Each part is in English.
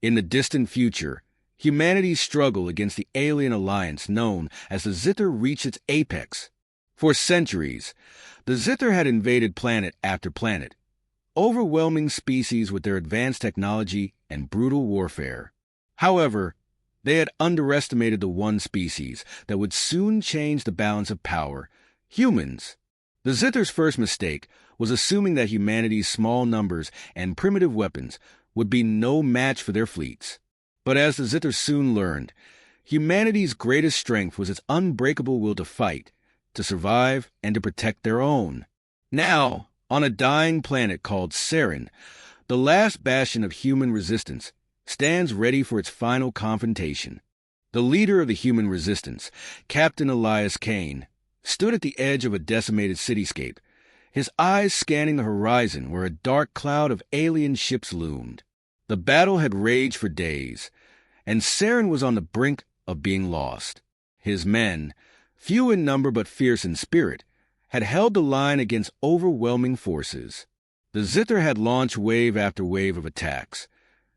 In the distant future, humanity's struggle against the alien alliance known as the Zither reached its apex. For centuries, the Zither had invaded planet after planet, overwhelming species with their advanced technology and brutal warfare. However, they had underestimated the one species that would soon change the balance of power: humans. The Zither's first mistake was assuming that humanity's small numbers and primitive weapons would be no match for their fleets. But as the Zither soon learned, humanity's greatest strength was its unbreakable will to fight, to survive, and to protect their own. Now, on a dying planet called Saren, the last bastion of human resistance stands ready for its final confrontation. The leader of the human resistance, Captain Elias Kane, stood at the edge of a decimated cityscape, his eyes scanning the horizon where a dark cloud of alien ships loomed. The battle had raged for days, and Saren was on the brink of being lost. His men, few in number but fierce in spirit, had held the line against overwhelming forces. The Zither had launched wave after wave of attacks,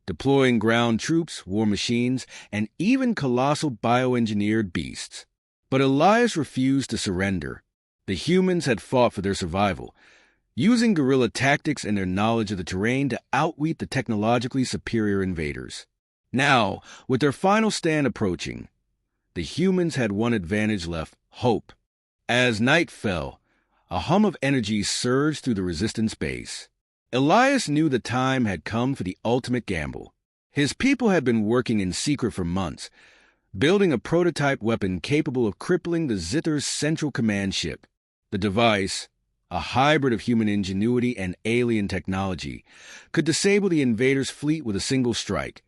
deploying ground troops, war machines, and even colossal bioengineered beasts. But Elias refused to surrender. The humans had fought for their survival, using guerrilla tactics and their knowledge of the terrain to outwit the technologically superior invaders. Now, with their final stand approaching, the humans had one advantage left: hope. As night fell, a hum of energy surged through the resistance base. Elias knew the time had come for the ultimate gamble. His people had been working in secret for months, building a prototype weapon capable of crippling the Zither's central command ship. The device, a hybrid of human ingenuity and alien technology, could disable the invaders' fleet with a single strike,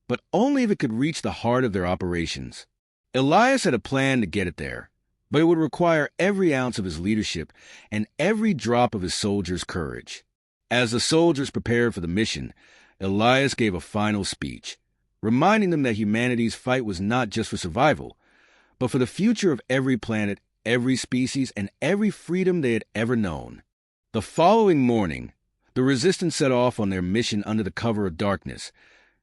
but only if it could reach the heart of their operations. Elias had a plan to get it there, but it would require every ounce of his leadership and every drop of his soldiers' courage. As the soldiers prepared for the mission, Elias gave a final speech, reminding them that humanity's fight was not just for survival, but for the future of every planet, every species, and every freedom they had ever known. The following morning, the Resistance set off on their mission under the cover of darkness,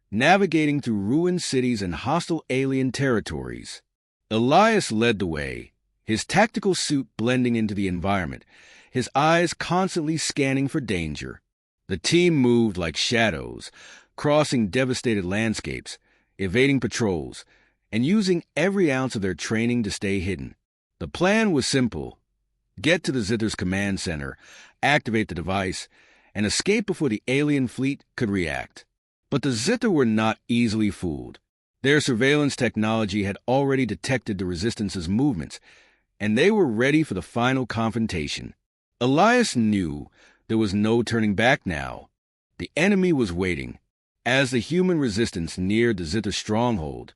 navigating through ruined cities and hostile alien territories. Elias led the way, his tactical suit blending into the environment, his eyes constantly scanning for danger. The team moved like shadows, crossing devastated landscapes, evading patrols, and using every ounce of their training to stay hidden. The plan was simple: get to the Zither's command center, activate the device, and escape before the alien fleet could react. But the Zither were not easily fooled. Their surveillance technology had already detected the Resistance's movements, and they were ready for the final confrontation. Elias knew there was no turning back now. The enemy was waiting. As the human resistance neared the Zither stronghold,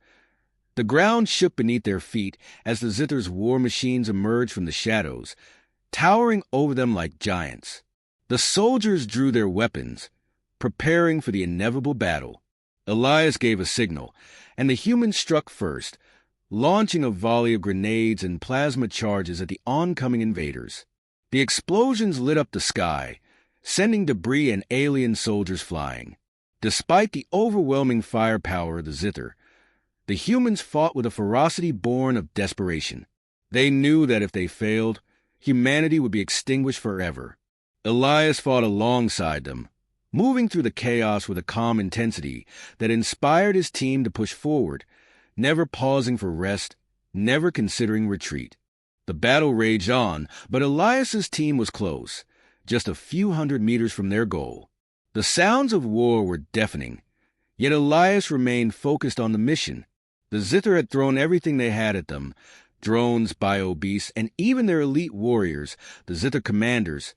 the ground shook beneath their feet as the Zither's war machines emerged from the shadows, towering over them like giants. The soldiers drew their weapons, preparing for the inevitable battle. Elias gave a signal, and the humans struck first, launching a volley of grenades and plasma charges at the oncoming invaders. The explosions lit up the sky, sending debris and alien soldiers flying. Despite the overwhelming firepower of the Zither, the humans fought with a ferocity born of desperation. They knew that if they failed, humanity would be extinguished forever. Elias fought alongside them, moving through the chaos with a calm intensity that inspired his team to push forward, never pausing for rest, never considering retreat. The battle raged on, but Elias's team was close, just a few hundred meters from their goal. The sounds of war were deafening, yet Elias remained focused on the mission. The Zither had thrown everything they had at them: drones, bio-beasts, and even their elite warriors, the Zither commanders,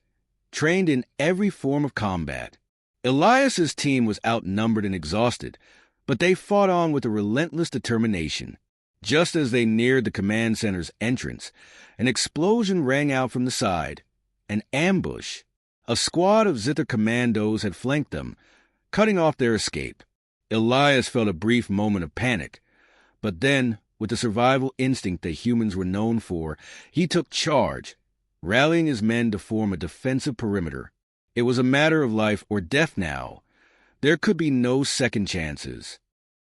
trained in every form of combat. Elias's team was outnumbered and exhausted, but they fought on with a relentless determination. Just as they neared the command center's entrance, an explosion rang out from the side. An ambush. A squad of Zither commandos had flanked them, cutting off their escape. Elias felt a brief moment of panic, but then, with the survival instinct that humans were known for, he took charge, rallying his men to form a defensive perimeter. It was a matter of life or death now. There could be no second chances.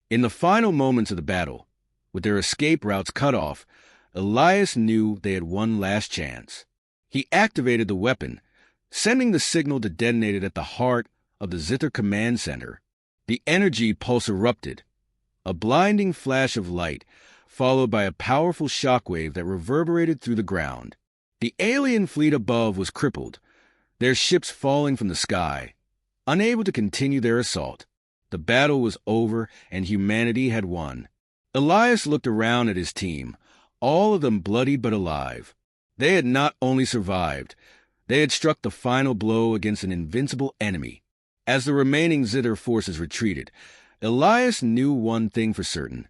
In the final moments of the battle, with their escape routes cut off, Elias knew they had one last chance. He activated the weapon, sending the signal to detonate it at the heart of the Zither command center. The energy pulse erupted, a blinding flash of light, followed by a powerful shockwave that reverberated through the ground. The alien fleet above was crippled, their ships falling from the sky, unable to continue their assault. The battle was over, and humanity had won. Elias looked around at his team, all of them bloodied but alive. They had not only survived, they had struck the final blow against an invincible enemy. As the remaining Zither forces retreated, Elias knew one thing for certain.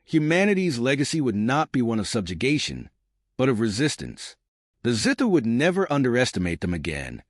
Humanity's legacy would not be one of subjugation, but of resistance. The Zither would never underestimate them again.